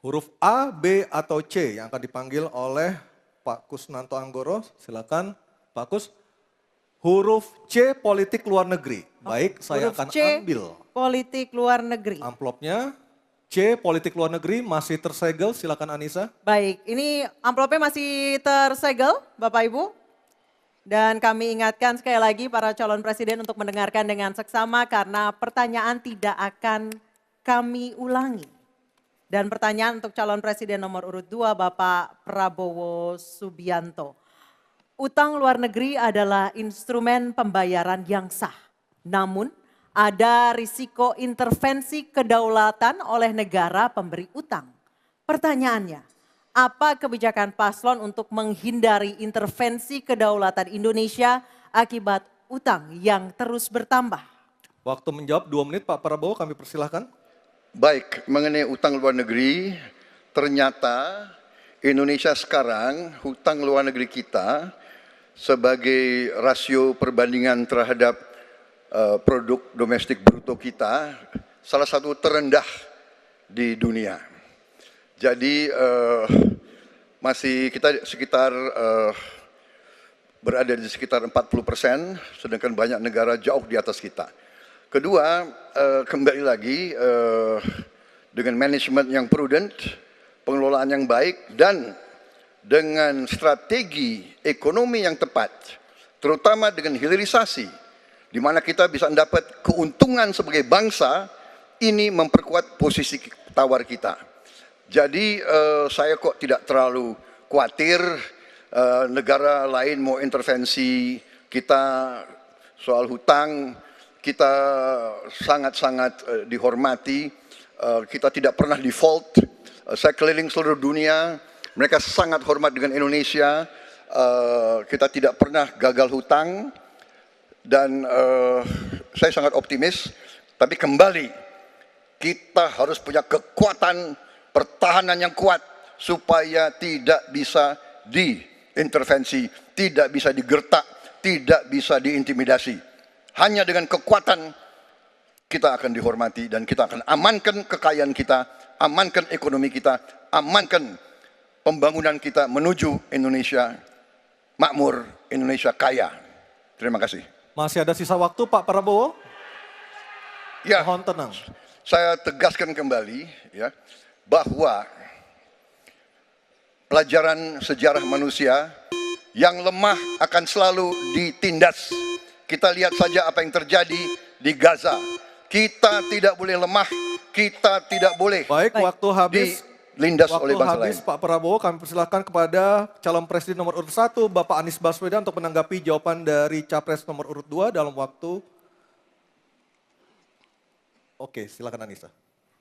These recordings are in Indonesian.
Huruf A, B, atau C yang akan dipanggil oleh Pak Kusnanto Anggoro. Silakan Pak Kus. Huruf C, politik luar negeri. Baik, saya Huruf akan C, ambil politik luar negeri. amplopnya. C, politik luar negeri masih tersegel. Silakan Anissa. Baik, ini amplopnya masih tersegel Bapak Ibu. Dan kami ingatkan sekali lagi para calon presiden untuk mendengarkan dengan seksama karena pertanyaan tidak akan kami ulangi. Dan pertanyaan untuk calon presiden nomor urut 2 Bapak Prabowo Subianto. Utang luar negeri adalah instrumen pembayaran yang sah. Namun ada risiko intervensi kedaulatan oleh negara pemberi utang. Pertanyaannya, apa kebijakan paslon untuk menghindari intervensi kedaulatan Indonesia akibat utang yang terus bertambah? Waktu menjawab 2 menit Pak Prabowo, kami persilahkan. Baik, mengenai utang luar negeri, ternyata Indonesia sekarang hutang luar negeri kita sebagai rasio perbandingan terhadap produk domestik bruto kita salah satu terendah di dunia. Jadi masih kita sekitar berada di sekitar 40%, sedangkan banyak negara jauh di atas kita. Kedua, kembali lagi dengan manajemen yang prudent, pengelolaan yang baik, dan dengan strategi ekonomi yang tepat, terutama dengan hilirisasi, di mana kita bisa mendapat keuntungan sebagai bangsa, ini memperkuat posisi tawar kita. Jadi saya kok tidak terlalu khawatir negara lain mau intervensi kita soal hutang. Kita sangat-sangat dihormati, kita tidak pernah default, saya keliling seluruh dunia, mereka sangat hormat dengan Indonesia, kita tidak pernah gagal hutang, dan saya sangat optimis, tapi kembali, kita harus punya kekuatan pertahanan yang kuat, supaya tidak bisa diintervensi, tidak bisa digertak, tidak bisa diintimidasi. Hanya dengan kekuatan kita akan dihormati dan kita akan amankan kekayaan kita, amankan ekonomi kita, amankan pembangunan kita menuju Indonesia makmur, Indonesia kaya. Terima kasih. Masih ada sisa waktu Pak Prabowo? Ya, Mohon tenang. saya tegaskan kembali ya bahwa pelajaran sejarah manusia yang lemah akan selalu ditindas. Kita lihat saja apa yang terjadi di Gaza. Kita tidak boleh lemah, kita tidak boleh Waktu habis. dilindas oleh bangsa lain. Pak Prabowo, kami persilahkan kepada calon presiden nomor urut 1, Bapak Anies Baswedan untuk menanggapi jawaban dari capres nomor urut 2 dalam waktu. Oke, silakan Anissa.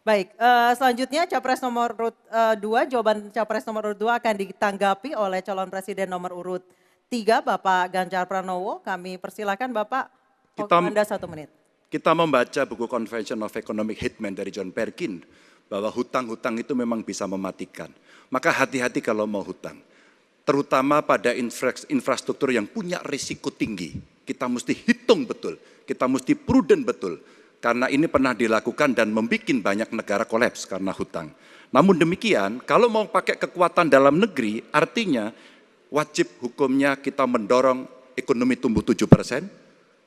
Baik, selanjutnya capres nomor urut 2, jawaban capres nomor urut 2 akan ditanggapi oleh calon presiden nomor urut 3, Bapak Ganjar Pranowo. Kami persilakan Bapak, Anda 1 menit. Kita membaca buku Convention of Economic Hitman dari John Perkin, bahwa hutang-hutang itu memang bisa mematikan. Maka hati-hati kalau mau hutang. Terutama pada infrastruktur yang punya risiko tinggi. Kita mesti hitung betul, kita mesti prudent betul. Karena ini pernah dilakukan dan membuat banyak negara kolaps karena hutang. Namun demikian, kalau mau pakai kekuatan dalam negeri, artinya wajib hukumnya kita mendorong ekonomi tumbuh 7%,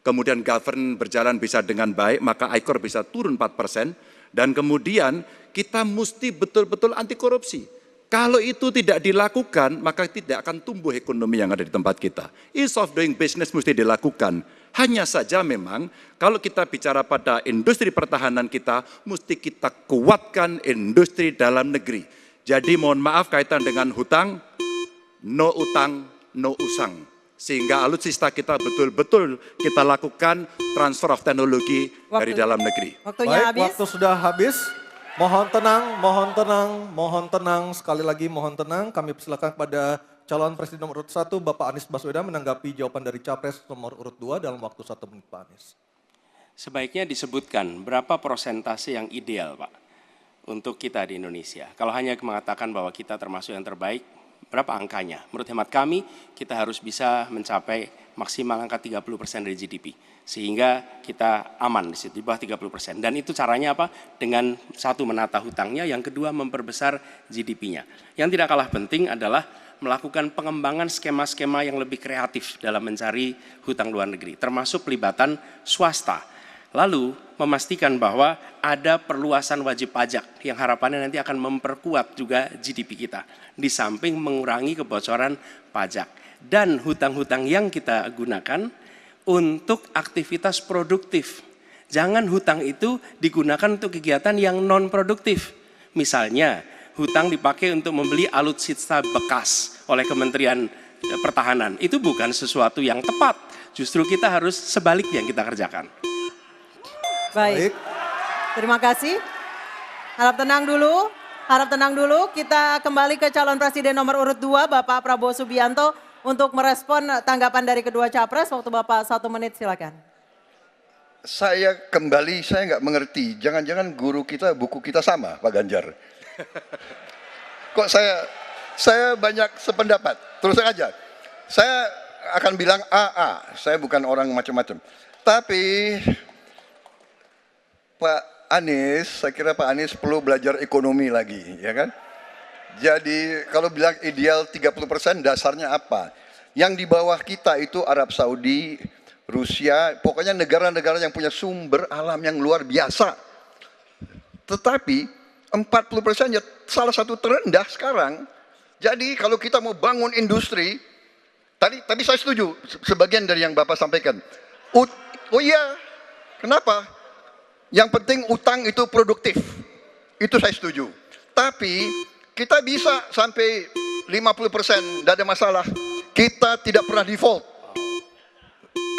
kemudian govern berjalan bisa dengan baik, maka ICOR bisa turun 4%, dan kemudian kita mesti betul-betul anti korupsi. Kalau itu tidak dilakukan, maka tidak akan tumbuh ekonomi yang ada di tempat kita. Ease of doing business mesti dilakukan. Hanya saja memang kalau kita bicara pada industri pertahanan kita, mesti kita kuatkan industri dalam negeri. Jadi mohon maaf kaitan dengan hutang, no utang, no usang. Sehingga alutsista kita betul-betul kita lakukan transfer of teknologi dari dalam negeri. Waktunya habis. Waktu sudah habis. Mohon tenang, mohon tenang, mohon tenang. Sekali lagi mohon tenang. Kami persilakan kepada calon presiden nomor urut 1, Bapak Anies Baswedan menanggapi jawaban dari capres nomor urut 2 dalam waktu 1 menit, Pak Anies. Sebaiknya disebutkan berapa persentase yang ideal, Pak, untuk kita di Indonesia. Kalau hanya mengatakan bahwa kita termasuk yang terbaik, Berapa angkanya? Menurut hemat kami, kita harus bisa mencapai maksimal angka 30% dari GDP. Sehingga kita aman di situ, di bawah 30%. Dan itu caranya apa? Dengan satu, menata hutangnya, yang kedua memperbesar GDP-nya. Yang tidak kalah penting adalah melakukan pengembangan skema-skema yang lebih kreatif dalam mencari hutang luar negeri, termasuk pelibatan swasta. Lalu memastikan bahwa ada perluasan wajib pajak yang harapannya nanti akan memperkuat juga GDP kita. Di samping mengurangi kebocoran pajak. Dan hutang-hutang yang kita gunakan untuk aktivitas produktif. Jangan hutang itu digunakan untuk kegiatan yang non-produktif. Misalnya, hutang dipakai untuk membeli alutsista bekas oleh Kementerian Pertahanan. Itu bukan sesuatu yang tepat. Justru kita harus sebaliknya yang kita kerjakan. Baik. Terima kasih. Harap tenang dulu. Harap tenang dulu. Kita kembali ke calon presiden nomor urut 2, Bapak Prabowo Subianto, untuk merespon tanggapan dari kedua capres. Waktu Bapak 1 menit, silakan. Saya nggak mengerti. Jangan-jangan guru kita, buku kita sama, Pak Ganjar. Kok saya banyak sependapat. Terus aja. Saya akan bilang AA. Saya bukan orang macam-macam. Tapi Pak Anies, saya kira Pak Anies perlu belajar ekonomi lagi, ya kan? Jadi kalau bilang ideal 30%, dasarnya apa? Yang di bawah kita itu Arab Saudi, Rusia, pokoknya negara-negara yang punya sumber alam yang luar biasa. Tetapi 40% ya salah satu terendah sekarang. Jadi kalau kita mau bangun industri, tadi saya setuju sebagian dari yang Bapak sampaikan. Oh iya, kenapa? Yang penting utang itu produktif. Itu saya setuju. Tapi kita bisa sampai 50%, tidak ada masalah. Kita tidak pernah default.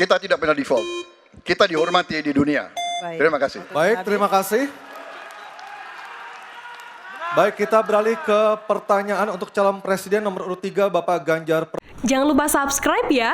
Kita tidak pernah default. Kita dihormati di dunia. Baik. Terima kasih. Baik, terima kasih. Baik, kita beralih ke pertanyaan untuk calon presiden nomor urut 3, Bapak Ganjar. Jangan lupa subscribe ya.